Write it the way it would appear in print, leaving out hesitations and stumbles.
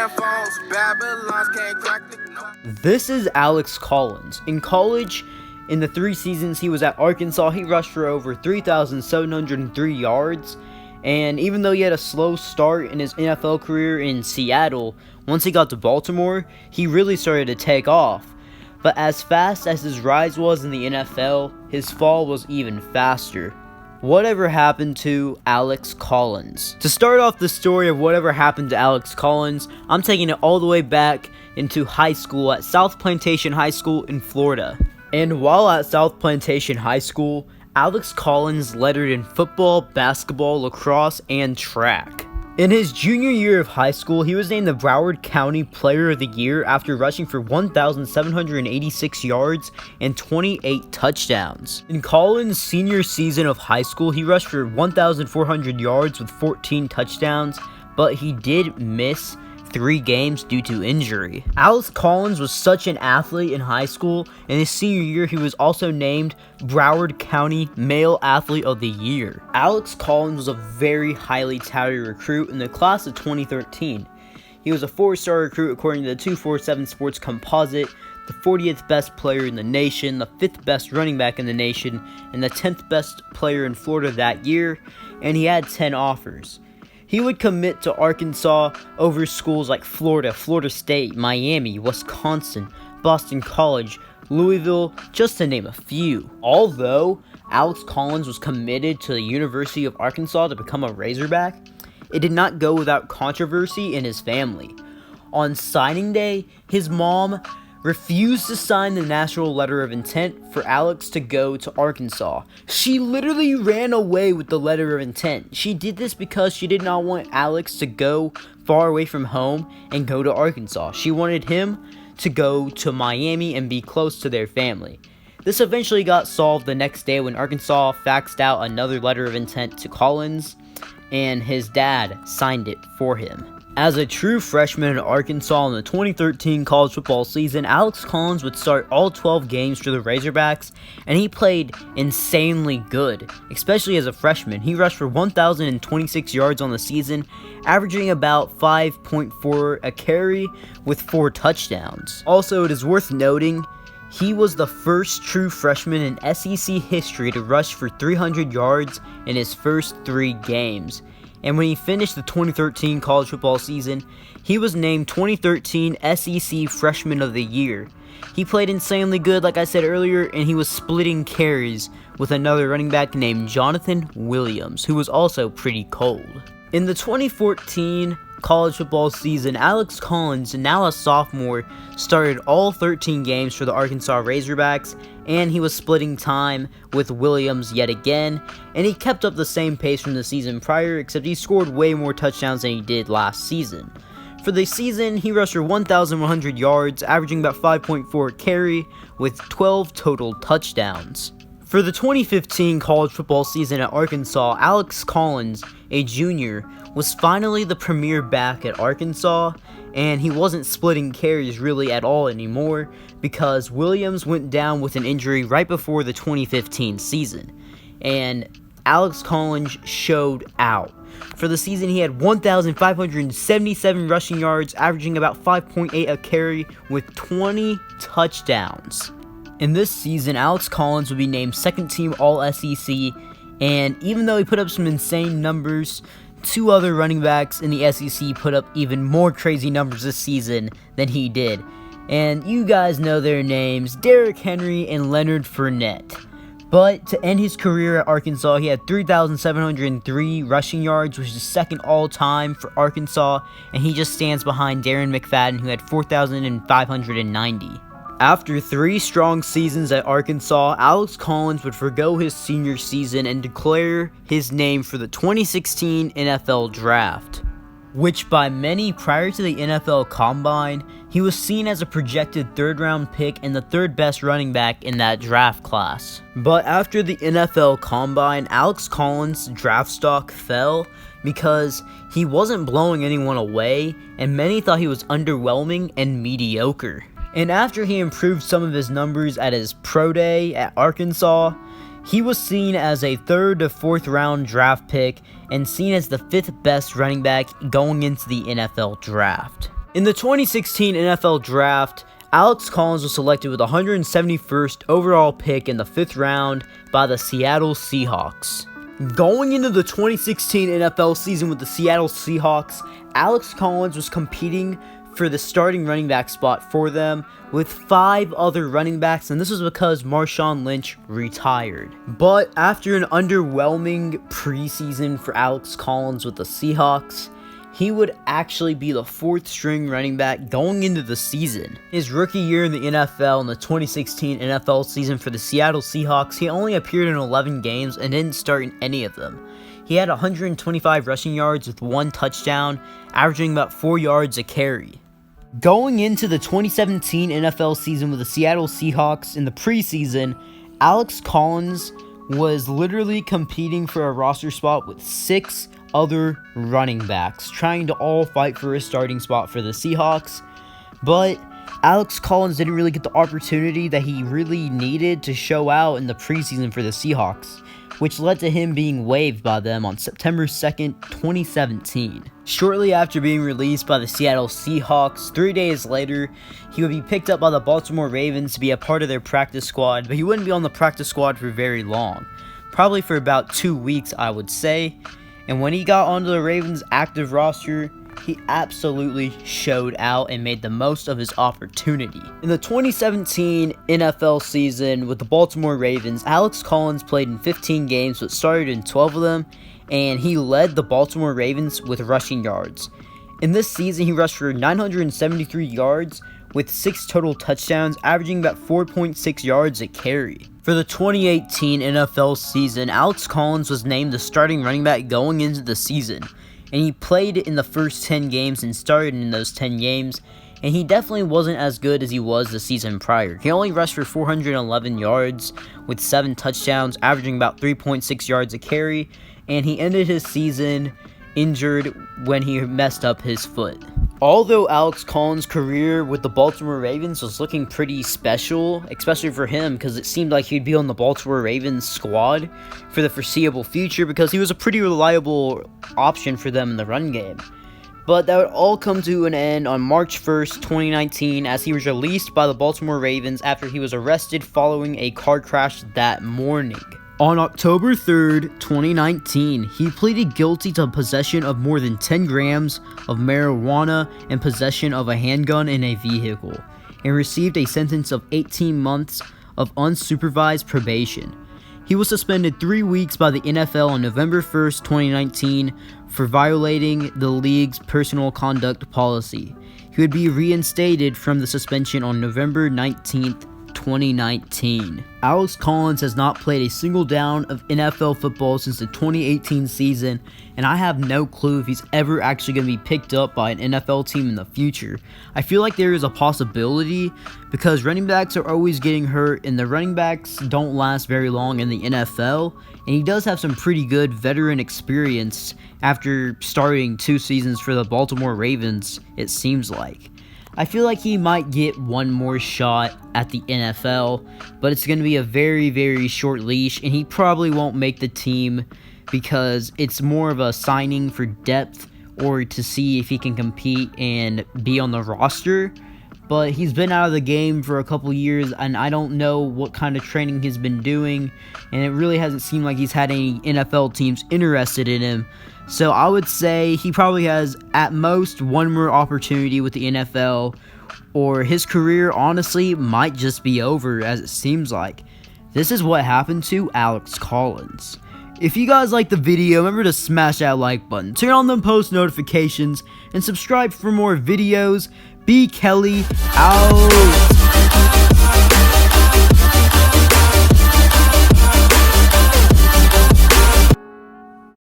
phones, Babylons can't crack the This is Alex Collins. In college, in the 3 seasons he was at Arkansas, he rushed for over 3,703 yards. And even though he had a slow start in his NFL career in Seattle, once he got to Baltimore, he really started to take off. But as fast as his rise was in the NFL, his fall was even faster. Whatever happened to Alex Collins? To start off the story of whatever happened to Alex Collins, I'm taking it all the way back into high school at South Plantation High School in Florida. And while at South Plantation High School, Alex Collins lettered in football, basketball, lacrosse, and track. In his junior year of high school, he was named the Broward County Player of the Year after rushing for 1,786 yards and 28 touchdowns. In Collins' senior season of high school, he rushed for 1,400 yards with 14 touchdowns, but he did miss 3 games due to injury. Alex Collins was such an athlete in high school. In his senior year, he was also named Broward County Male Athlete of the Year. Alex Collins was a very highly touted recruit in the class of 2013. He was a 4-star recruit according to the 247 Sports Composite, the 40th best player in the nation, the 5th best running back in the nation, and the 10th best player in Florida that year, and he had 10 offers. He would commit to Arkansas over schools like Florida, Florida State, Miami, Wisconsin, Boston College, Louisville, just to name a few. Although Alex Collins was committed to the University of Arkansas to become a Razorback, it did not go without controversy in his family. On signing day, his mom refused to sign the national letter of intent for Alex to go to Arkansas. She literally ran away with the letter of intent. She did this because she did not want Alex to go far away from home and go to Arkansas. She wanted him to go to Miami and be close to their family. This eventually got solved the next day when Arkansas faxed out another letter of intent to Collins, and his dad signed it for him. As a true freshman at Arkansas in the 2013 college football season, Alex Collins would start all 12 games for the Razorbacks, and he played insanely good, especially as a freshman. He rushed for 1,026 yards on the season, averaging about 5.4 a carry with 4 touchdowns. Also, it is worth noting, he was the first true freshman in SEC history to rush for 300 yards in his first 3 games. And when he finished the 2013 college football season, he was named 2013 SEC Freshman of the Year. He played insanely good, like I said earlier, and he was splitting carries with another running back named Jonathan Williams, who was also pretty cold. In the 2014 college football season, Alex Collins, now a sophomore, started all 13 games for the Arkansas Razorbacks, and he was splitting time with Williams yet again, and he kept up the same pace from the season prior, except he scored way more touchdowns than he did last season. For the season, he rushed for 1,100 yards, averaging about 5.4 carry, with 12 total touchdowns. For the 2015 college football season at Arkansas, Alex Collins, a junior, was finally the premier back at Arkansas, and he wasn't splitting carries really at all anymore because Williams went down with an injury right before the 2015 season, and Alex Collins showed out. For the season, he had 1,577 rushing yards, averaging about 5.8 a carry with 20 touchdowns. In this season, Alex Collins would be named second team All-SEC, and even though he put up some insane numbers, 2 other running backs in the SEC put up even more crazy numbers this season than he did. And you guys know their names, Derrick Henry and Leonard Fournette. But to end his career at Arkansas, he had 3,703 rushing yards, which is second all-time for Arkansas, and he just stands behind Darren McFadden, who had 4,590. After 3 strong seasons at Arkansas, Alex Collins would forgo his senior season and declare his name for the 2016 NFL Draft, which by many prior to the NFL Combine, he was seen as a projected 3rd-round pick and the 3rd best running back in that draft class. But after the NFL Combine, Alex Collins' draft stock fell because he wasn't blowing anyone away, and many thought he was underwhelming and mediocre. And after he improved some of his numbers at his pro day at Arkansas, he was seen as a 3rd to 4th round draft pick and seen as the 5th best running back going into the NFL draft. In the 2016 NFL Draft, Alex Collins was selected with the 171st overall pick in the 5th round by the Seattle Seahawks. Going into the 2016 NFL season with the Seattle Seahawks, Alex Collins was competing for the starting running back spot for them with 5 other running backs, and this was because Marshawn Lynch retired. But after an underwhelming preseason for Alex Collins with the Seahawks, he would actually be the 4th string running back going into the season. His rookie year in the NFL in the 2016 NFL season for the Seattle Seahawks, he only appeared in 11 games and didn't start in any of them. He had 125 rushing yards with 1 touchdown, averaging about 4 yards a carry. Going into the 2017 NFL season with the Seattle Seahawks in the preseason, Alex Collins was literally competing for a roster spot with 6 other running backs, trying to all fight for a starting spot for the Seahawks, but Alex Collins didn't really get the opportunity that he really needed to show out in the preseason for the Seahawks, which led to him being waived by them on September 2nd, 2017. Shortly after being released by the Seattle Seahawks, 3 days later, he would be picked up by the Baltimore Ravens to be a part of their practice squad, but he wouldn't be on the practice squad for very long, probably for about 2 weeks, I would say. And when he got onto the Ravens' active roster, he absolutely showed out and made the most of his opportunity. In the 2017 NFL season with the Baltimore Ravens, Alex Collins played in 15 games but started in 12 of them, and he led the Baltimore Ravens with rushing yards. In this season, he rushed for 973 yards with 6 total touchdowns, averaging about 4.6 yards a carry. For the 2018 NFL season, Alex Collins was named the starting running back going into the season, and he played in the first 10 games and started in those 10 games, and he definitely wasn't as good as he was the season prior. He only rushed for 411 yards with 7 touchdowns, averaging about 3.6 yards a carry, and he ended his season injured when he messed up his foot. Although Alex Collins' career with the Baltimore Ravens was looking pretty special, especially for him because it seemed like he'd be on the Baltimore Ravens squad for the foreseeable future because he was a pretty reliable option for them in the run game. But that would all come to an end on March 1st, 2019 as he was released by the Baltimore Ravens after he was arrested following a car crash that morning. On October 3rd, 2019, he pleaded guilty to possession of more than 10 grams of marijuana and possession of a handgun in a vehicle, and received a sentence of 18 months of unsupervised probation. He was suspended 3 weeks by the NFL on November 1st, 2019 for violating the league's personal conduct policy. He would be reinstated from the suspension on November 19th, 2019. Alex Collins has not played a single down of NFL football since the 2018 season, and I have no clue if he's ever actually going to be picked up by an NFL team in the future. I feel like there is a possibility because running backs are always getting hurt, and the running backs don't last very long in the NFL, and he does have some pretty good veteran experience after starting 2 seasons for the Baltimore Ravens, it seems like. I feel like he might get one more shot at the NFL, but it's going to be a very, very short leash, and he probably won't make the team because it's more of a signing for depth or to see if he can compete and be on the roster. But he's been out of the game for a couple years, and I don't know what kind of training he's been doing, and it really hasn't seemed like he's had any NFL teams interested in him. So I would say he probably has at most one more opportunity with the NFL, or his career honestly might just be over as it seems like. This is what happened to Alex Collins. If you guys liked the video, remember to smash that like button, turn on the post notifications, and subscribe for more videos. B. Kelly out.